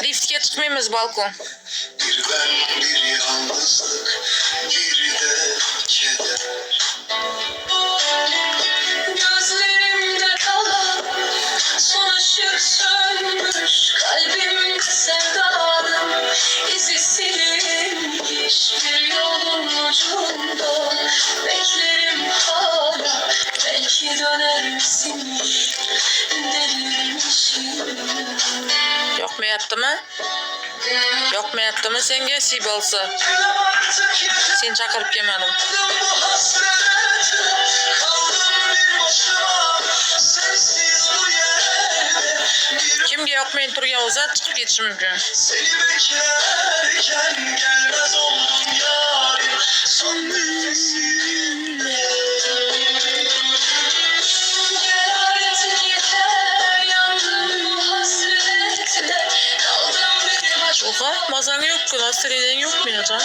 Liftga çıkmayımız balkon. Bir ben bir yalnızlık, bir de keder. Gözlerimde kalan son ışık sönmüş, kalbimde sevdanın izi silinmiş. Bir yolun ucunda beklerim hala, belki dönersin, delirmişim. Yok mu yattı mı? Yok mu yattı mı? Sen gel şey olsa. Seni çakırıp yemedim. Bu hasret, kaldım bir başıma, sensiz bu yerde. Bir Kimge yok mu turga olsa çıkıp geçir mümkün. seni beklerken gelmez oldum yarim, son nefesimle. Gel artık yeter, yandım bu hasretle, kaldım bir başıma. Oha, mazan yok ki. Hastaneden yok mu ya da?